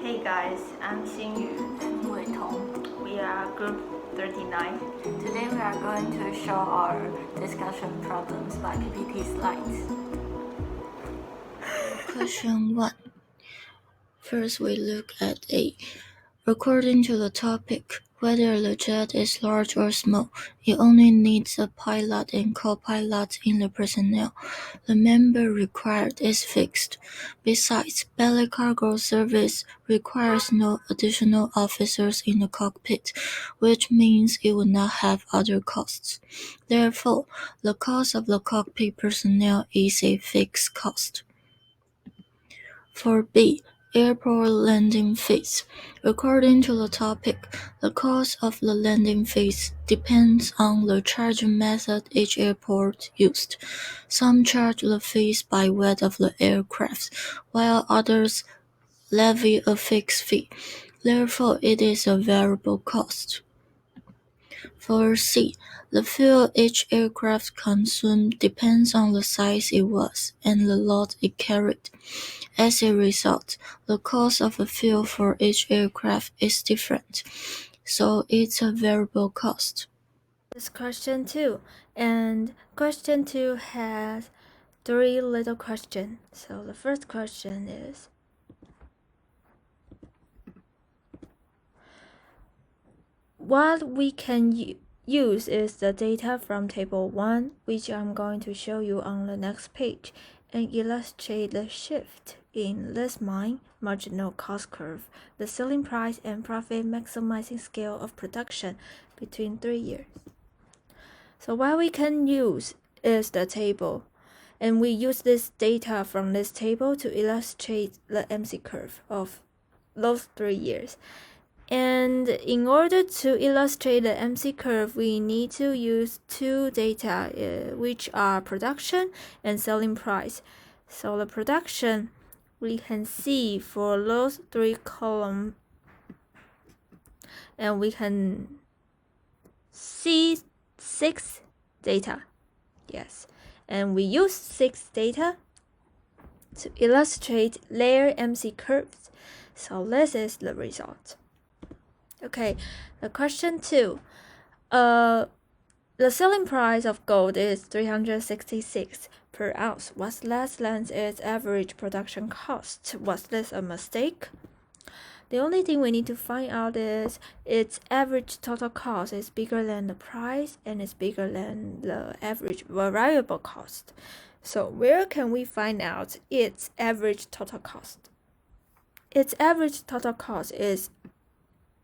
Hey guys, I'm Xingyu. And Wei Tong. We are group 39. Today we are going to show our discussion problems by PPT slides. Question 1. First we look at A. According to the topic, whether the jet is large or small, it only needs a pilot and co-pilot in the personnel. The member required is fixed. Besides, belly cargo service requires no additional officers in the cockpit, which means it will not have other costs. Therefore, the cost of the cockpit personnel is a fixed cost. For B. Airport landing fees. According to the topic, the cost of the landing fees depends on the charging method each airport used. Some charge the fees by weight of the aircraft, while others levy a fixed fee. Therefore, it is a variable cost. For C, the fuel each aircraft consumed depends on the size it was and the load it carried. As a result, the cost of the fuel for each aircraft is different, so it's a variable cost. This is question 2, and question 2 has 3 little questions. So the first question is, what we can use is the data from table 1, which I'm going to show you on the next page, and illustrate the shift in list mine, marginal cost curve, the selling price and profit maximizing scale of production between 3 years. So what we can use is the table, and we use this data from this table to illustrate the MC curve of those 3 years. And in order to illustrate the MC curve, we need to use two data, which are production and selling price. So the production, we can see for those 3 columns, and we can see 6 data. Yes, and we use 6 data to illustrate their MC curves. So this is the result. Okay, the question 2. The selling price of gold is 366 per ounce. What's less than its average production cost? Was this a mistake? The only thing we need to find out is its average total cost is bigger than the price and is bigger than the average variable cost. So where can we find out its average total cost? Its average total cost is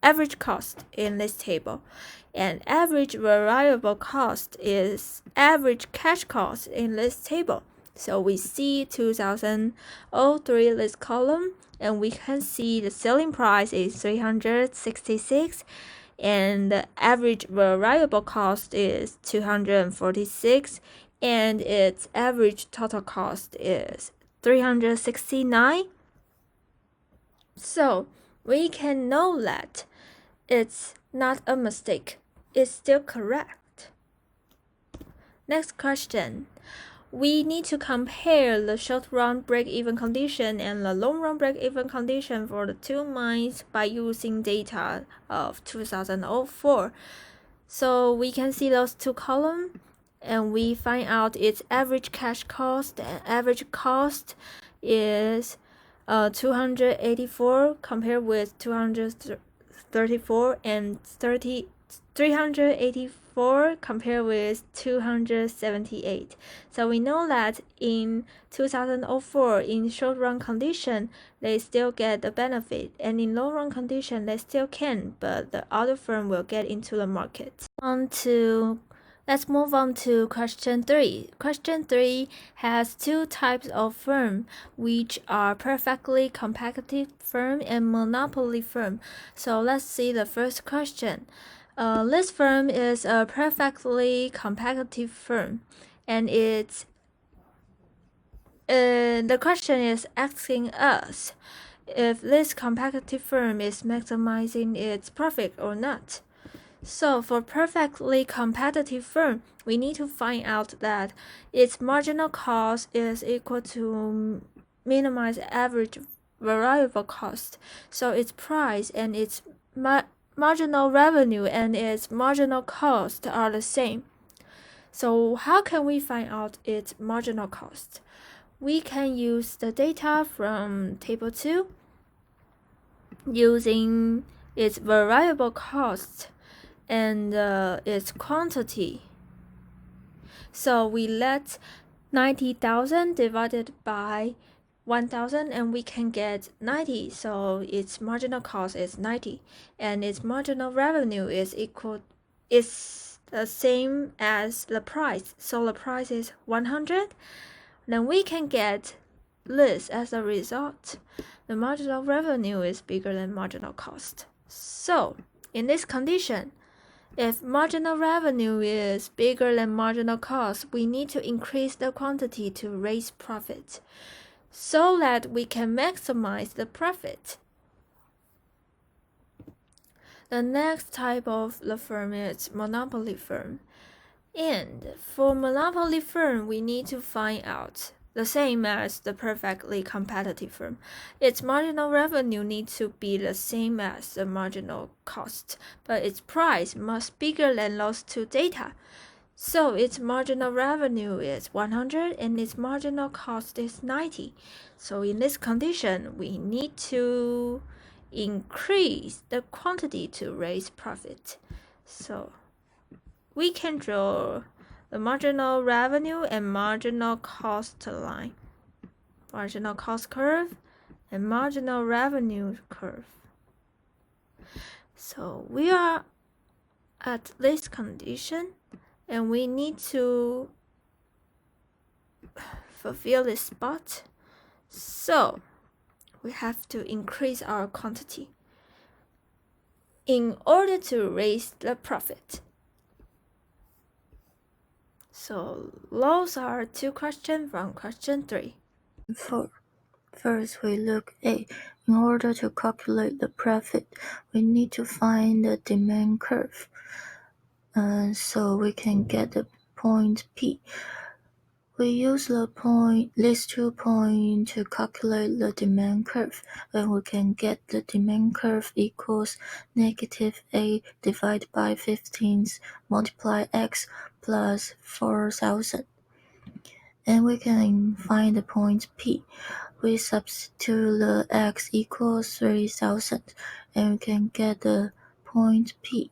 average cost in this table, and average variable cost is average cash cost in this table. So we see 2003 this column, and we can see the selling price is 366 and the average variable cost is 246 and its average total cost is 369. So we can know that it's not a mistake. It's still correct. Next question. We need to compare the short-run break-even condition and the long-run break-even condition for the 2 mines by using data of 2004. So we can see those 2 columns, and we find out its average cash cost, and average cost is 284 compared with 234 and 384 compared with 278. So we know that in 2004, in short run condition, they still get the benefit, and in long run condition, they still can, but the other firm will get into the market. Let's move on to question 3. Question 3 has 2 types of firm, which are perfectly competitive firm and monopoly firm. So let's see the first question. This firm is a perfectly competitive firm, and the question is asking us if this competitive firm is maximizing its profit or not. So for perfectly competitive firm, we need to find out that its marginal cost is equal to minimize average variable cost. So its price and its marginal revenue and its marginal cost are the same. So how can we find out its marginal cost? We can use the data from table 2 using its variable cost and its quantity. So we let 90,000 divided by 1,000 and we can get 90. So its marginal cost is 90 and its marginal revenue is the same as the price. So the price is 100. Then we can get this as a result. The marginal revenue is bigger than marginal cost. So in this condition, if marginal revenue is bigger than marginal cost, we need to increase the quantity to raise profit so that we can maximize the profit. The next type of the firm is monopoly firm. And for monopoly firm, we need to find out the same as the perfectly competitive firm. Its marginal revenue needs to be the same as the marginal cost, but its price must be bigger than those two data. So its marginal revenue is 100 and its marginal cost is 90. So in this condition, we need to increase the quantity to raise profit. So we can draw the marginal revenue and marginal cost line, marginal cost curve and marginal revenue curve. So we are at this condition and we need to fulfill this spot. So we have to increase our quantity in order to raise the profit. So those are two questions from question 3. 4. First, we look A. In order to calculate the profit, we need to find the demand curve. So we can get the point P. We use these 2 points to calculate the demand curve, and we can get the demand curve equals negative A divided by 15 multiply X plus 4,000. And we can find the point P. We substitute the X equals 3,000, and we can get the point P.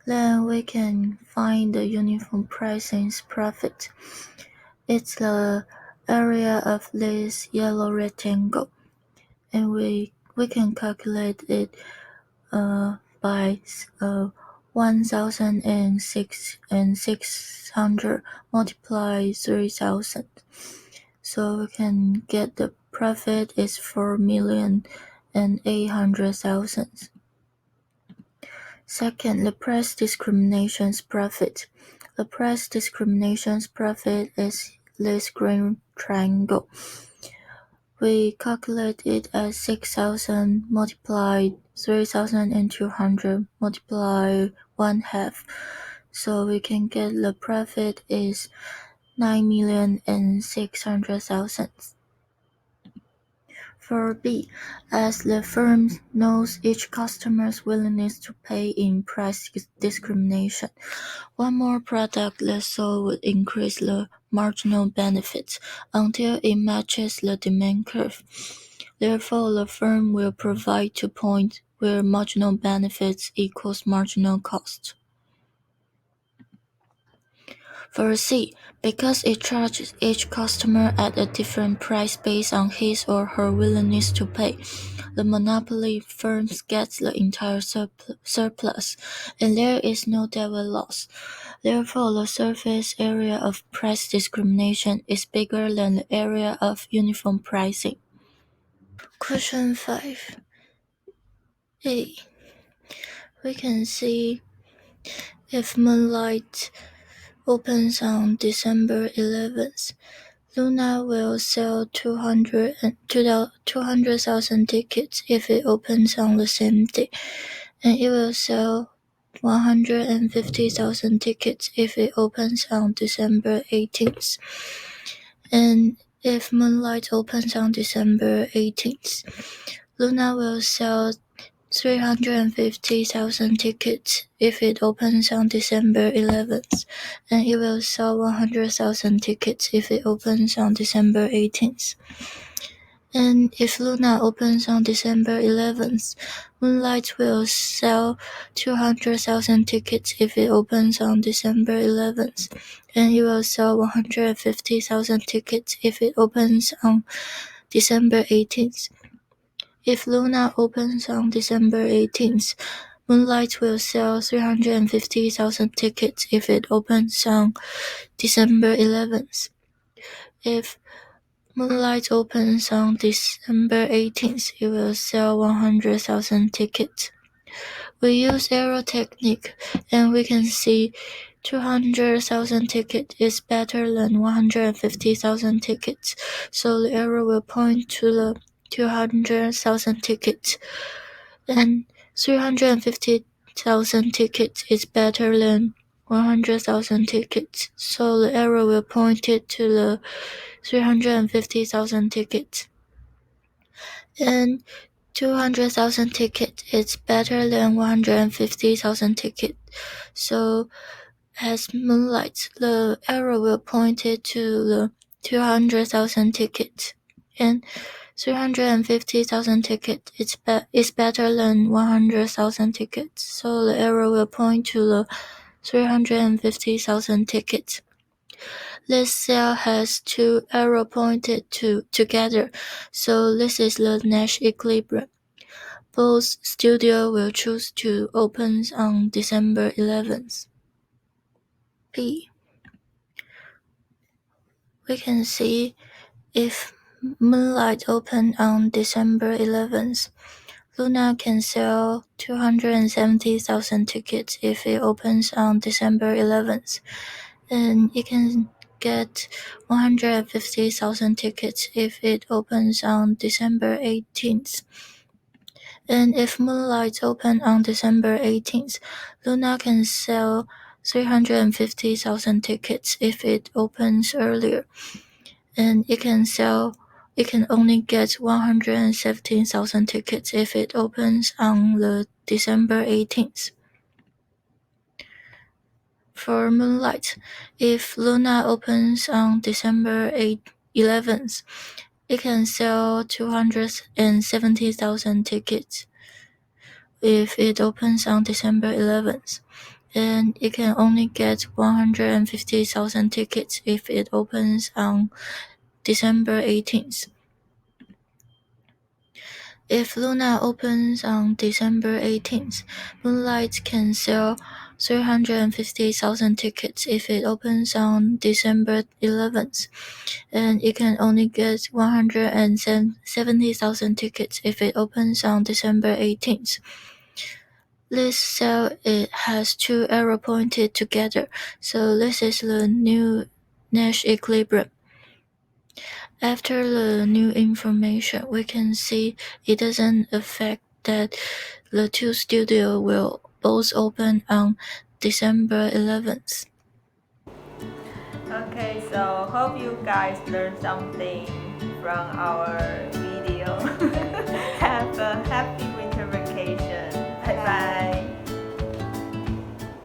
Then we can find the uniform pricing's profit. It's the area of this yellow rectangle, and we can calculate it by 1,600 multiply 3,000. So we can get the profit is 4,800,000. Second, the price discrimination's profit. The price discrimination's profit is this green triangle. We calculate it as 6,000 multiplied 3,200 multiply 1/2. So we can get the profit is 9,600,000. For B, as the firm knows each customer's willingness to pay in price discrimination, one more product less sold would increase the marginal benefits until it matches the demand curve. Therefore, the firm will provide 2 points where marginal benefits equals marginal cost. For C, because it charges each customer at a different price based on his or her willingness to pay, the monopoly firms get the entire surplus, and there is no debit loss. Therefore, the surface area of price discrimination is bigger than the area of uniform pricing. Question 5. A. We can see if moonlight opens on December 11th, Luna will sell 200,000 tickets if it opens on the same day, and it will sell 150,000 tickets if it opens on December 18th. And if Moonlight opens on December 18th, Luna will sell 350,000 tickets if it opens on December 11th, and it will sell 100,000 tickets if it opens on December 18th. And if Luna opens on December 11th, Moonlight will sell 200,000 tickets if it opens on December 11th, and it will sell 150,000 tickets if it opens on December 18th. If Luna opens on December 18th, Moonlight will sell 350,000 tickets if it opens on December 11th. If Moonlight opens on December 18th, it will sell 100,000 tickets. We use arrow technique, and we can see 200,000 tickets is better than 150,000 tickets, so the arrow will point to the 200,000 tickets. And 350,000 tickets is better than 100,000 tickets, so the arrow will point it to the 350,000 tickets. And 200,000 tickets is better than 150,000 tickets, so as Moonlight, the arrow will point it to the 200,000 tickets. And 350,000 tickets is better than 100,000 tickets, so the arrow will point to the 350,000 tickets. This cell has two arrows pointed together, so this is the Nash equilibrium. Both studios will choose to open on December 11th. B. We can see if Moonlight opened on December 11th, Luna can sell 270,000 tickets if it opens on December 11th, and it can get 150,000 tickets if it opens on December 18th. And if Moonlight opens on December 18th, Luna can sell 350,000 tickets if it opens earlier, and it can only get 117,000 tickets if it opens on the December 18th. For Moonlight, if Luna opens on December 11th, it can sell 270,000 tickets if it opens on December 11th, and it can only get 150,000 tickets if it opens on December 18th. If Luna opens on December 18th, Moonlight can sell 350,000 tickets if it opens on December 11th, and it can only get 170,000 tickets if it opens on December 18th. This cell has two arrows pointed together, so this is the new Nash equilibrium. After the new information, we can see it doesn't affect that the two studios will both open on December 11th. Okay, so hope you guys learned something from our video. Have a happy